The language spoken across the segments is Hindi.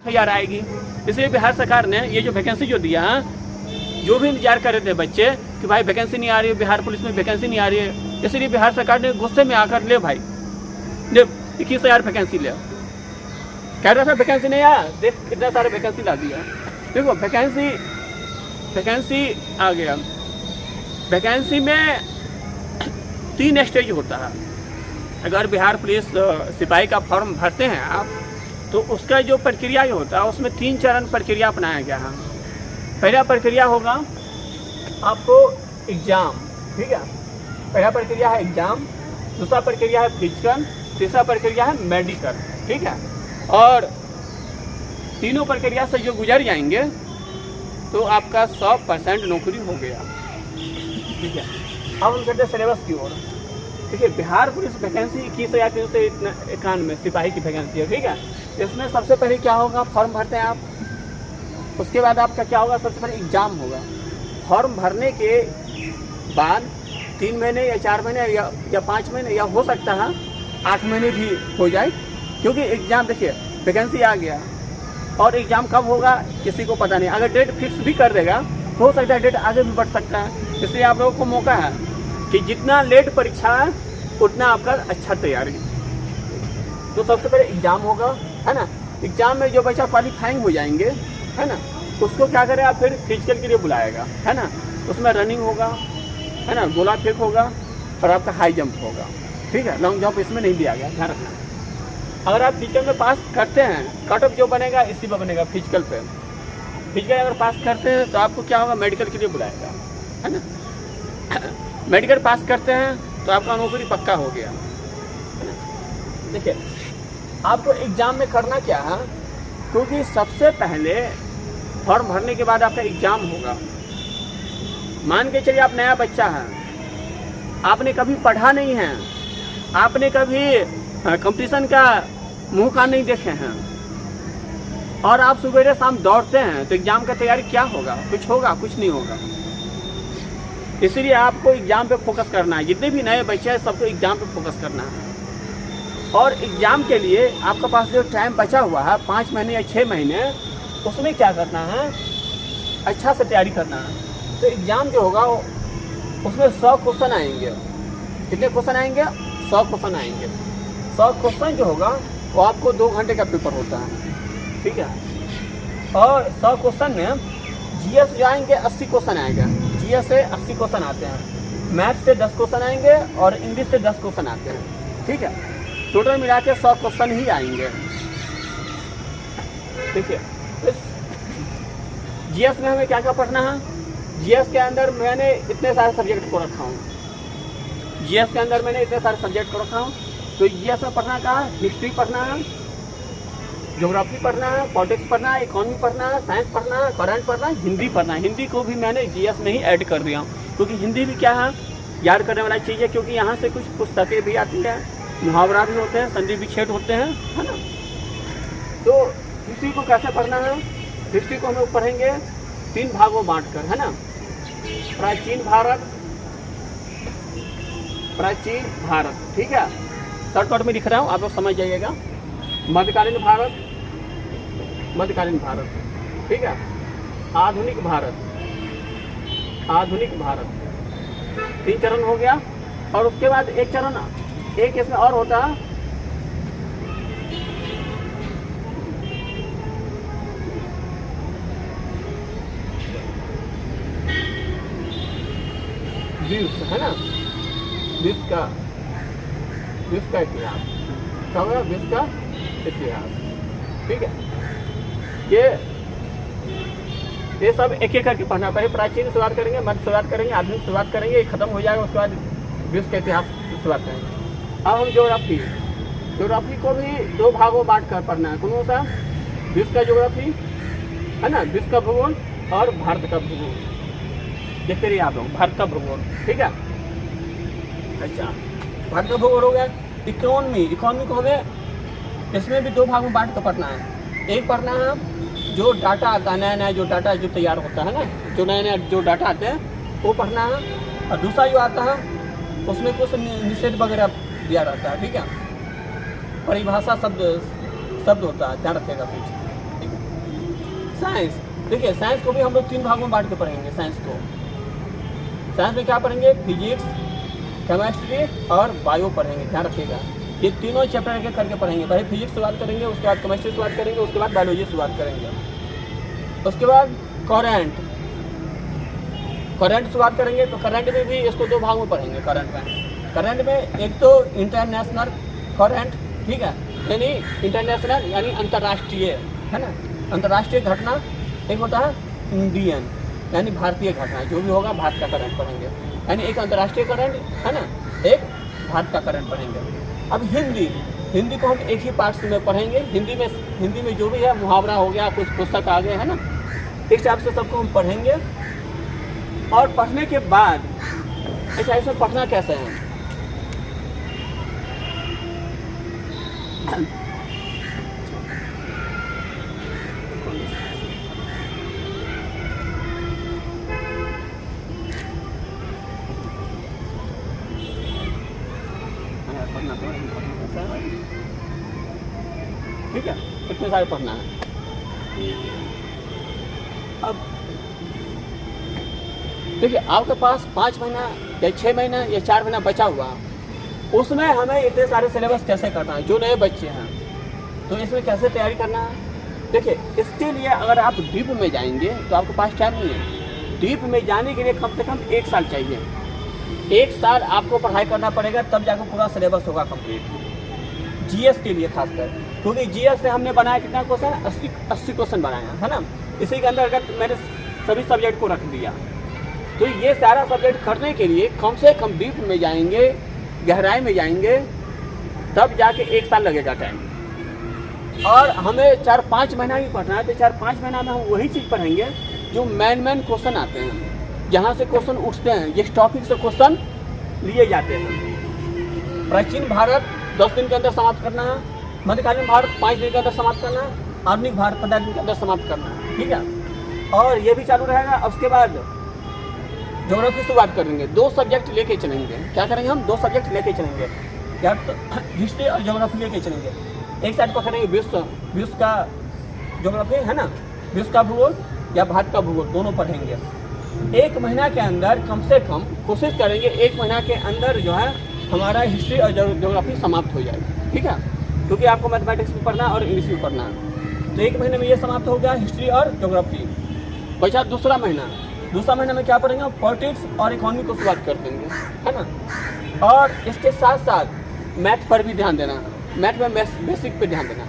यार आएगी। इसलिए बिहार सरकार ने ये जो वैकेंसी जो दिया, जो भी इंतजार कर रहे थे बच्चे कि भाई वैकेंसी नहीं आ रही है, बिहार पुलिस में वैकेंसी नहीं आ रही है, इसलिए बिहार सरकार ने गुस्से में आकर ले भाई ले 21,000 वैकेंसी ले। कह रहा था वैकेंसी नहीं आया, देख कितना सारे वैकेंसी ला दिया। देखो वैकेंसी आ गया। वैकेंसी में 3 स्टेज होता है। अगर बिहार पुलिस सिपाही का फॉर्म भरते हैं आप, तो उसका जो प्रक्रिया होता है उसमें 3 चरण प्रक्रिया अपनाया गया है। पहला प्रक्रिया होगा आपको एग्ज़ाम, ठीक है, पहला प्रक्रिया है एग्ज़ाम, दूसरा प्रक्रिया है फिजिकल, तीसरा प्रक्रिया है मेडिकल, ठीक है। और तीनों प्रक्रिया से जो गुजर जाएंगे तो आपका 100% नौकरी हो गया, ठीक है। अब हम चलते सिलेबस की ओर। देखिए बिहार पुलिस वैकेंसी 21,391 सिपाही की वैकेंसी है, ठीक है। इसमें सबसे पहले क्या होगा, फॉर्म भरते हैं आप, उसके बाद आपका क्या होगा, सबसे पहले एग्ज़ाम होगा। फॉर्म भरने के बाद 3 महीने या 4 महीने या 5 महीने या हो सकता है 8 महीने भी हो जाए, क्योंकि एग्ज़ाम देखिए वैकेंसी आ गया और एग्ज़ाम कब होगा किसी को पता नहीं। अगर डेट फिक्स भी कर देगा तो हो सकता है डेट आगे भी बढ़ सकता है। इसलिए आप लोगों को मौका है कि जितना लेट परीक्षा है उतना आपका अच्छा तैयारी। तो सबसे पहले एग्ज़ाम होगा, है ना। एग्ज़ाम में जो बच्चा क्वालिफाइंग हो जाएंगे, है ना, उसको क्या करें आप, फिर फिजिकल के लिए बुलाएगा, है ना। उसमें रनिंग होगा, है ना, गोला फेंक होगा और आपका हाई जंप होगा, ठीक है। लॉन्ग जंप इसमें नहीं दिया गया, ध्यान रखना। अगर आप फिजिकल में पास करते हैं, कट ऑफ जो बनेगा इसी पर बनेगा फिजिकल पे। फिजिकल अगर पास करते हैं तो आपको क्या होगा, मेडिकल के लिए बुलाएगा, है ना। मेडिकल पास करते हैं तो आपका नौकरी पक्का हो गया, है ना। देखिए आपको एग्ज़ाम में करना क्या है, क्योंकि सबसे पहले फॉर्म भरने के बाद आपका एग्ज़ाम होगा। मान के चलिए आप नया बच्चा है, आपने कभी पढ़ा नहीं है, आपने कभी कंपटीशन का मुंह कान नहीं देखे हैं और आप सुबह शाम दौड़ते हैं, तो एग्ज़ाम का तैयारी क्या होगा, कुछ होगा, कुछ नहीं होगा। इसलिए आपको एग्ज़ाम पे फोकस करना है। जितने भी नए बच्चे हैं सबको एग्ज़ाम पे फोकस करना है। और एग्ज़ाम के लिए आपके पास जो टाइम बचा हुआ है 5 महीने या 6 महीने, उसमें क्या करना है, अच्छा से तैयारी करना है। तो एग्ज़ाम जो होगा उसमें 100 क्वेश्चन आएंगे। कितने क्वेश्चन आएंगे, 100 क्वेश्चन आएंगे। 100 क्वेश्चन जो होगा वो आपको 2 घंटे का पेपर होता है, ठीक है। और 100 क्वेश्चन में जीएस जो आएंगे 80 क्वेश्चन आएगा, जीएस से 80 क्वेश्चन आते हैं, मैथ से 10 क्वेश्चन आएंगे और इंग्लिश से 10 क्वेश्चन आते हैं, ठीक है। टोटल मिला के 100 क्वेश्चन ही आएंगे। देखिए इस जीएस में हमें क्या क्या पढ़ना है। जीएस के अंदर मैंने इतने सारे सब्जेक्ट को रखा हूँ, जीएस के अंदर मैंने इतने सारे सब्जेक्ट को रखा हूँ। तो जीएस में पढ़ना क्या है, हिस्ट्री पढ़ना है, ज्योग्राफी पढ़ना है, पॉलिटिक्स पढ़ना है, इकोनॉमी पढ़ना है, साइंस पढ़ना है, करंट पढ़ना है, हिंदी पढ़ना है। हिंदी को भी मैंने जीएस में ही ऐड कर दिया, क्योंकि हिंदी भी क्या है, याद करने वाला चीज़ है। क्योंकि यहाँ से कुछ पुस्तकें भी आती हैं, मुहावरा भी होते हैं, संधि विच्छेद होते हैं, है ना। तो हिस्ट्री को कैसे पढ़ना है, हिस्ट्री को हम लोग पढ़ेंगे 3 भागों बांट कर, है ना। प्राचीन भारत, ठीक है, शॉर्टकट में लिख रहा हूँ, आप लोग समझ जाइएगा। मध्यकालीन भारत, ठीक है। आधुनिक भारत 3 चरण हो गया। और उसके बाद एक चरण एक इसमें और होता है, विश्व, है ना, विश्व का इतिहास, क्या होगा, विश्व का इतिहास, ठीक है। ये सब एक एक करके पढ़ना। पहले प्राचीन शुरुआत करेंगे, मध्य शुरुआत करेंगे, आधुनिक शुरुआत करेंगे, ये खत्म हो जाएगा, उसके बाद विश्व के इतिहास शुरुआत करेंगे। अब हम ज्योग्राफी को भी 2 भागों बांट कर पढ़ना है। कौन सा, विश्व का ज्योग्राफी, है ना, विश्व का भूगोल और भारत का भूगोल। देखते रहिए आप लोग, भारत का भूगोल, ठीक है। अच्छा, भारत का भूगोल हो गया। इकोनॉमी को हमें इसमें भी 2 भागों में बांट कर पढ़ना है। एक पढ़ना है जो डाटा आता है, नया जो डाटा जो तैयार होता है ना, जो नए जो डाटा आते हैं वो पढ़ना है। और दूसरा जो आता है उसमें कुछ निषेध वगैरह दिया रहता है, ठीक है। परिभाषा शब्द होता है, ध्यान रखिएगा कुछ, ठीक है। साइंस, देखिए साइंस को भी हम लोग 3 भागों में बांट के पढ़ेंगे। साइंस में क्या पढ़ेंगे? फिजिक्स, केमिस्ट्री और बायो पढ़ेंगे। ध्यान रखिएगा, ये तीनों चैप्टर के करके पढ़ेंगे। पहले फिजिक्स से बात करेंगे, उसके बाद केमिस्ट्री से बात करेंगे, उसके बाद बायोलॉजी से बात करेंगे, उसके बाद करंट से बात करेंगे। तो करंट में भी इसको 2 भाग में पढ़ेंगे। करंट में एक तो इंटरनेशनल करंट, ठीक है, यानी इंटरनेशनल यानी अंतर्राष्ट्रीय, है ना, अंतर्राष्ट्रीय घटना। एक होता है इंडियन यानी भारतीय घटना, जो भी होगा भारत का करंट पढ़ेंगे, यानी एक अंतर्राष्ट्रीय करंट, है ना, एक भारत का करंट पढ़ेंगे। अब हिंदी को हम एक ही पार्ट में पढ़ेंगे। हिंदी में जो भी है, मुहावरा हो गया, कुछ पुस्तक आ गए, है ना, इस टाइप से सबको हम पढ़ेंगे। और पढ़ने के बाद अच्छा, इसमें पढ़ना कैसे है? ठीक है, इतने सारे पढ़ना है। अब देखिए, आपके पास 5 महीना या 6 महीना या 4 महीना बचा हुआ, उसमें हमें इतने सारे सिलेबस कैसे करना है? जो नए बच्चे हैं तो इसमें कैसे तैयारी करना है? देखिए, इसके लिए अगर आप डीप में जाएंगे तो आपके पास टाइम नहीं है। डीप में जाने के लिए कम से कम 1 साल चाहिए। 1 साल आपको पढ़ाई करना पड़ेगा, तब जाकर पूरा सिलेबस होगा कंप्लीट। जीएस के लिए खासकर, क्योंकि जीएस से हमने बनाया कितना क्वेश्चन? 80 क्वेश्चन बनाया है ना। इसी के अंतर्गत मैंने सभी सब्जेक्ट को रख दिया। तो ये सारा सब्जेक्ट करने के लिए कम से कम डीप में जाएंगे, गहराई में जाएंगे, तब जाके 1 साल लगेगा टाइम। और हमें 4-5 महीना ही पढ़ना है, तो 4-5 महीना में हम वही चीज़ पढ़ेंगे जो मेन क्वेश्चन आते हैं, जहाँ से क्वेश्चन उठते हैं, जिस टॉपिक से क्वेश्चन लिए जाते हैं। प्राचीन भारत 10 दिन के अंदर समाप्त करना है, मध्यकालीन भारत 5 दिन के अंदर समाप्त करना है, आधुनिक भारत 15 दिन के अंदर समाप्त करना है, ठीक है। और ये भी चालू रहेगा। उसके बाद ज्योग्राफी से बात करेंगे। 2 सब्जेक्ट लेके चलेंगे। क्या करेंगे हम? 2 सब्जेक्ट लेके चलेंगे, या तो हिस्ट्री और ज्योग्राफी लेके चलेंगे। एक साइड पकड़ेंगे विश्व का ज्योग्राफी, है ना, विश्व का भूगोल या भारत का भूगोल, दोनों पढ़ेंगे। 1 महीना के अंदर कम से कम कोशिश करेंगे 1 महीना के अंदर जो है हमारा हिस्ट्री और ज्योग्राफी समाप्त हो जाएगी, ठीक है, क्योंकि आपको मैथमेटिक्स भी पढ़ना है और इंग्लिश भी पढ़ना है। तो 1 महीने में ये समाप्त हो गया हिस्ट्री और ज्योग्राफी। बचा दूसरा महीना में क्या पढ़ेंगे? पॉलिटिक्स और इकोनॉमी को शुरुआत कर देंगे, है ना। और इसके साथ साथ मैथ पर भी ध्यान देना, मैथ में बेसिक पे ध्यान देना।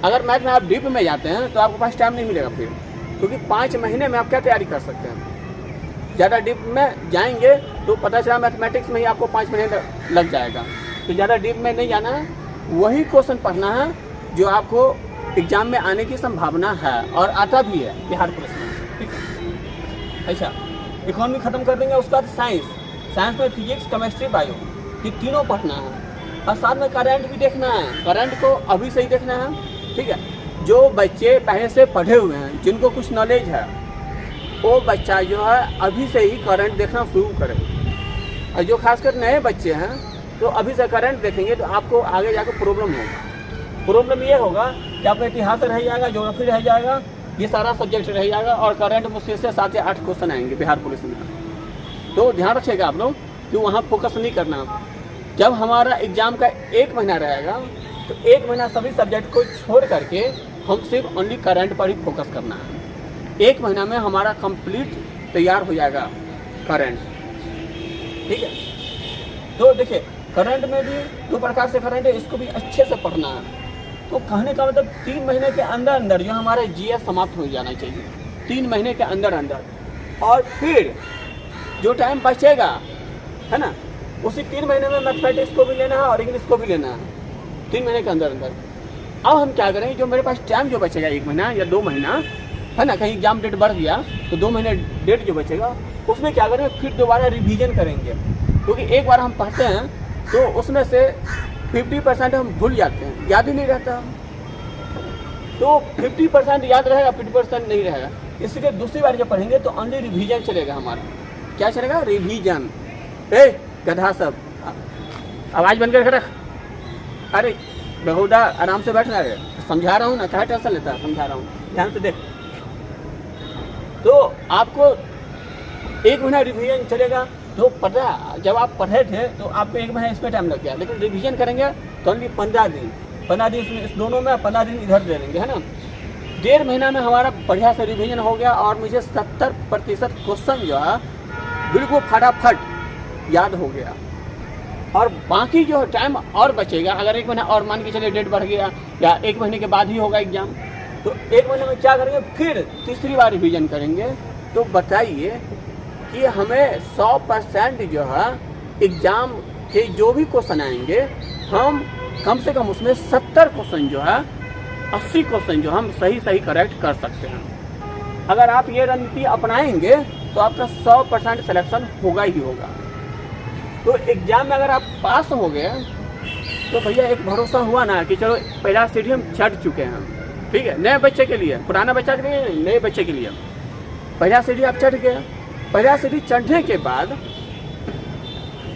अगर मैथ में आप डीप में जाते हैं तो आपके पास टाइम नहीं मिलेगा फिर, क्योंकि 5 महीने में आप क्या तैयारी कर सकते हैं? ज़्यादा डीप में जाएंगे तो पता चला मैथमेटिक्स में ही आपको 5 महीने लग जाएगा। तो ज़्यादा डीप में नहीं जाना है, वही क्वेश्चन पढ़ना है जो आपको एग्जाम में आने की संभावना है और आता भी है बिहार पुलिस में, ठीक है। अच्छा, इकोनॉमी खत्म कर देंगे। उसके बाद साइंस में फिजिक्स, केमिस्ट्री, बायो, ये तीनों पढ़ना है। और साथ में करंट भी देखना है। करंट को अभी से ही देखना है, ठीक है। जो बच्चे पहले से पढ़े हुए हैं, जिनको कुछ नॉलेज है, वो बच्चा जो है अभी से ही करंट देखना शुरू करे। और जो खासकर नए बच्चे हैं तो अभी से करंट देखेंगे तो आपको आगे जाकर प्रॉब्लम होगा। प्रॉब्लम ये होगा कि आपका इतिहास रह जाएगा, ज्योग्राफी रह जाएगा, ये सारा सब्जेक्ट रह जाएगा और करंट मुश्किल से 7 या 8 क्वेश्चन आएंगे बिहार पुलिस में। तो ध्यान रखिएगा आप लोग कि वहाँ फोकस नहीं करना। जब हमारा एग्जाम का 1 महीना रहेगा तो 1 महीना सभी सब्जेक्ट को छोड़ करके हम सिर्फ ओनली करंट पर ही फोकस करना है। 1 महीना में हमारा कंप्लीट तैयार हो जाएगा करंट, ठीक है। तो देखिए, करंट में भी 2 प्रकार से करंट है, इसको भी अच्छे से पढ़ना है। तो कहने का मतलब 3 महीने के अंदर जो हमारा जीएस समाप्त हो जाना चाहिए, 3 महीने के अंदर। और फिर जो टाइम बचेगा, है ना, उसी 3 महीने में मैथमेटिक्स को भी लेना है और इंग्लिश को भी लेना है, 3 महीने के अंदर। अब हम क्या करेंगे, जो मेरे पास टाइम जो बचेगा 1 महीना या 2 महीना, है ना, कहीं एग्जाम डेट बढ़ गया तो 2 महीने डेट जो बचेगा उसमें क्या करेंगे, फिर दोबारा रिवीजन करेंगे। क्योंकि एक बार हम पढ़ते हैं तो उसमें से 50% हम भूल जाते हैं, याद ही नहीं रहता। तो 50% याद रहेगा, 50% नहीं रहेगा। इसलिए दूसरी बार जब पढ़ेंगे तो ओनली रिवीजन चलेगा हमारा। क्या चलेगा? रिवीजन। गधा सब आवाज़ बंद करके रख। अरे बेहुदा आराम से बैठ रहा है, समझा रहा हूँ ना, क्या टेंशन लेता है, समझा रहा हूँ, ध्यान से देख। तो आपको 1 महीना रिवीजन चलेगा। तो पता, जब आप पढ़े थे तो आपको 1 महीना इसमें टाइम लग गया, लेकिन रिवीजन करेंगे तो ओनली 15 दिन, 15 दिन इसमें, इस दोनों में 15 दिन इधर दे देंगे, है ना। 1.5 महीना में हमारा बढ़िया से रिवीजन हो गया और मुझे 70% क्वेश्चन जो है बिल्कुल फटाफट याद हो गया। और बाकी जो टाइम और बचेगा, अगर 1 महीना और मान के चलिए डेट बढ़ गया या 1 महीने के बाद ही होगा एग्जाम, तो 1 महीने में क्या करेंगे, फिर तीसरी बार रिवीजन करेंगे। तो बताइए कि हमें 100% जो है एग्जाम के जो भी क्वेश्चन आएंगे, हम कम से कम उसमें 70 क्वेश्चन जो है, 80 क्वेश्चन जो हम सही करेक्ट कर सकते हैं। अगर आप ये रणनीति अपनाएंगे तो आपका 100% सिलेक्शन होगा ही होगा। तो एग्जाम में अगर आप पास हो गए तो भैया एक भरोसा हुआ ना कि चलो पहला सीढ़ी हम चढ़ चुके हैं, ठीक है। नए बच्चे के लिए, पुराना बच्चा के लिए, नए बच्चे के लिए पहला सीढ़ी आप चढ़ गए। पहला सीढ़ी चढ़ने के बाद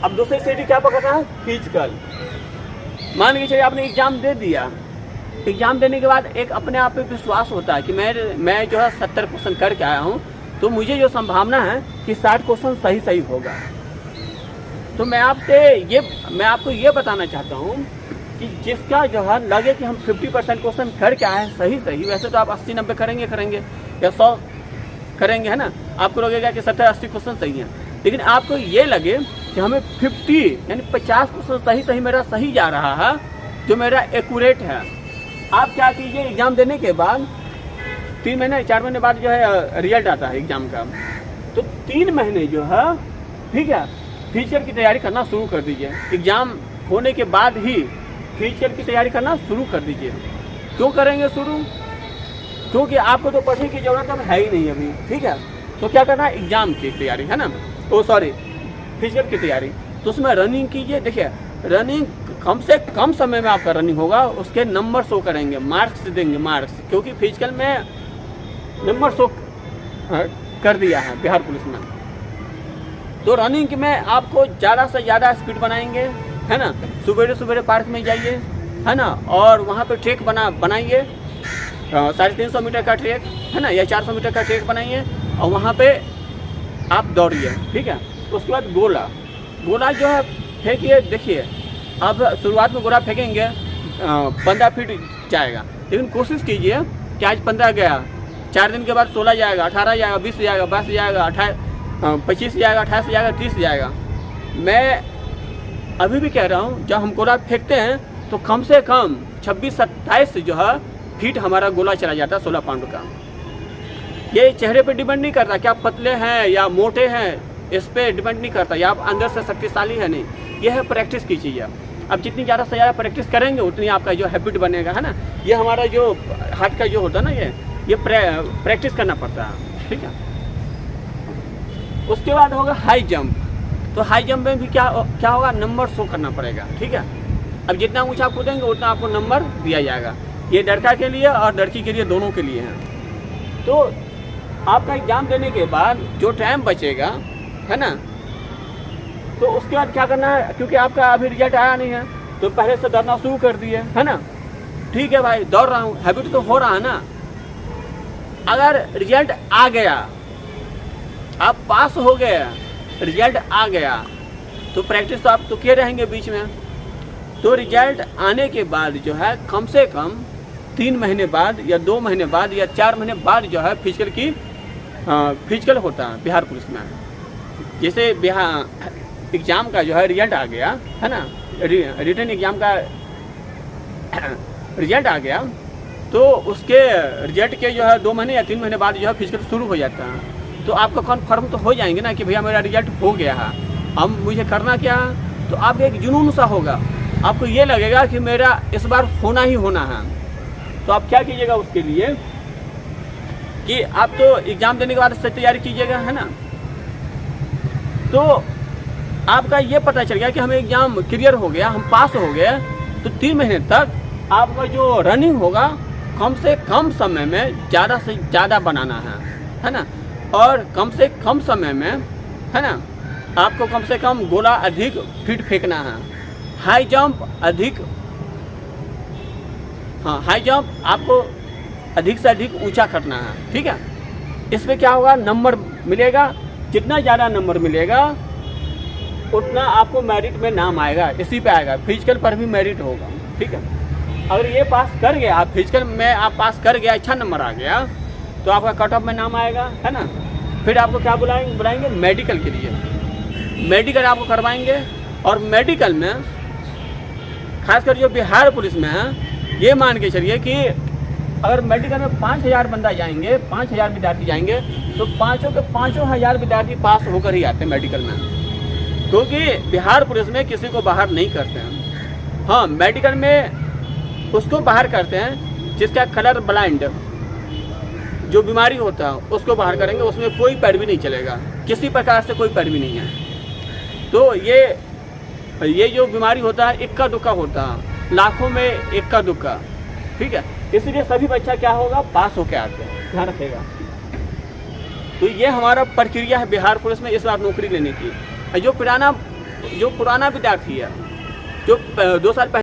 अब दूसरी सीढ़ी क्या पकड़ना है, फिजिकल। मान लीजिए चलिए आपने एग्जाम दे दिया, एग्जाम देने के बाद एक अपने आप पे विश्वास होता है कि मैं जो है 70 क्वेश्चन करके आया हूँ, तो मुझे जो संभावना है कि 60 क्वेश्चन सही होगा। तो मैं आपको ये बताना चाहता हूँ कि जिसका जो है लगे कि हम 50% क्वेश्चन करके आए हैं सही, वैसे तो आप 80-90 करेंगे या 100 करेंगे, है ना। आपको लगेगा कि 70-80 क्वेश्चन सही हैं, लेकिन आपको ये लगे कि हमें 50 यानी 50 क्वेश्चन सही मेरा सही जा रहा है, जो मेरा एक्यूरेट है। आप क्या कीजिए, एग्जाम देने के बाद 3 महीने 4 महीने बाद जो है रिजल्ट आता है एग्जाम का, तो 3 महीने जो है, ठीक है, फिजिकल की तैयारी करना शुरू कर दीजिए। एग्जाम होने के बाद ही फिजिकल की तैयारी करना शुरू कर दीजिए। क्यों करेंगे शुरू, क्योंकि आपको तो पढ़ने की जरूरत अब है ही नहीं अभी, ठीक है। तो क्या करना है, एग्जाम की तैयारी, है ना, फिजिकल की तैयारी। तो उसमें रनिंग कीजिए। देखिए रनिंग कम से कम समय में आपका रनिंग होगा, उसके नंबर शो करेंगे, मार्क्स देंगे, मार्क्स, क्योंकि फिजिकल में नंबर शो कर दिया है बिहार पुलिस में। तो रनिंग में आपको ज़्यादा से ज़्यादा स्पीड बनाएंगे, है ना। सुबह पार्क में जाइए, है ना, और वहाँ पे ट्रैक बनाइए, 350 मीटर का ट्रैक, है ना, या 400 मीटर का ट्रैक बनाइए और वहाँ पे आप दौड़िए, ठीक है। उसके बाद गोला जो है फेंकिए। देखिए अब शुरुआत में गोला फेंकेंगे 15 फीट जाएगा, लेकिन कोशिश कीजिए कि आज 15 गया, 4 दिन के बाद 16 जाएगा, 18 जाएगा, 20 जाएगा, 22 जाएगा, 25 जाएगा, 28 जाएगा, 30 जाएगा। मैं अभी भी कह रहा हूँ, जब हम गोला फेंकते हैं तो कम से कम 26-27 जो है फीट हमारा गोला चला जाता है 16 पाउंड का। ये चेहरे पे डिपेंड नहीं करता कि आप पतले हैं या मोटे हैं, इस पे डिपेंड नहीं करता, या आप अंदर से शक्तिशाली है नहीं, यह है प्रैक्टिस की चीज़ है। अब जितनी ज़्यादा से ज़्यादा प्रैक्टिस करेंगे उतनी आपका जो हैबिट बनेगा, है ना। ये हमारा जो हार्ट का जो होता है ना, ये प्रैक्टिस करना पड़ता है, ठीक है। उसके बाद होगा हाई जंप। तो हाई जंप में भी क्या होगा, नंबर शो करना पड़ेगा, ठीक है। अब जितना ऊंचा कूदेंगे उतना आपको नंबर दिया जाएगा। ये लड़का के लिए और लड़की के लिए, दोनों के लिए है। तो आपका एग्जाम देने के बाद जो टाइम बचेगा, है ना, तो उसके बाद क्या करना है, क्योंकि आपका अभी रिजल्ट आया नहीं है तो पहले से दौड़ना शुरू कर दिए, है ना। ठीक है भाई, दौड़ रहा हूँ, हैबिट तो हो रहा है ना। अगर रिजल्ट आ गया, आप पास हो गए, रिजल्ट आ गया, तो प्रैक्टिस तो आप तो किए रहेंगे बीच में। तो रिजल्ट आने के बाद जो है कम से कम 3 महीने बाद या 2 महीने बाद या 4 महीने बाद जो है फिजिकल होता है बिहार पुलिस में। जैसे बिहार एग्ज़ाम का जो है रिजल्ट आ गया, है ना, रिटन एग्ज़ाम का रिजल्ट आ गया, तो उसके रिजल्ट के जो है 2 महीने या 3 महीने बाद जो है फिजिकल शुरू हो जाता है। तो आपका कन्फर्म तो हो जाएंगे ना कि भैया मेरा रिजल्ट हो गया है, अब मुझे करना क्या है। तो आप एक जुनून सा होगा, आपको ये लगेगा कि मेरा इस बार होना ही होना है। तो आप क्या कीजिएगा उसके लिए कि आप तो एग्ज़ाम देने के बाद से तैयारी कीजिएगा, है ना। तो आपका ये पता चल गया कि हमें एग्ज़ाम क्लियर हो गया, हम पास हो गए, तो 3 महीने तक आपका जो रनिंग होगा कम से कम समय में ज़्यादा से ज़्यादा बनाना है ना। और कम से कम समय में, है ना, आपको कम से कम गोला अधिक फीट फेंकना है। हाई जंप हाई जंप आपको अधिक से अधिक ऊंचा करना है, ठीक है। इसमें क्या होगा, नंबर मिलेगा, जितना ज़्यादा नंबर मिलेगा उतना आपको मेरिट में नाम आएगा, इसी पे आएगा। फिजिकल पर भी मेरिट होगा, ठीक है। अगर ये पास कर गया, आप फिजिकल में आप पास कर गया, अच्छा नंबर आ गया, तो आपका कट ऑफ में नाम आएगा, है ना। फिर आपको क्या बुलाएंगे मेडिकल के लिए, मेडिकल आपको करवाएंगे। और मेडिकल में खासकर जो बिहार पुलिस में है, ये मान के चलिए कि अगर मेडिकल में 5000 बंदा जाएंगे, 5000 विद्यार्थी जाएंगे, तो पाँचों के 5000 विद्यार्थी पास होकर ही आते हैं मेडिकल में, क्योंकि बिहार पुलिस में किसी को बाहर नहीं करते हैं। हाँ, मेडिकल में उसको बाहर करते हैं जिसका कलर ब्लाइंड जो बीमारी होता है उसको बाहर करेंगे, उसमें कोई पैरवी नहीं चलेगा, किसी प्रकार से कोई पैरवी नहीं है। तो ये जो बीमारी होता है इक्का दुक्का होता है, लाखों में इक्का दुक्का, ठीक है। इसलिए सभी बच्चा क्या होगा, पास होके आते हैं, ध्यान रखेगा। तो ये हमारा प्रक्रिया है बिहार पुलिस में इस बार नौकरी लेने की। जो पुराना विद्यार्थी है, जो 2 साल पहले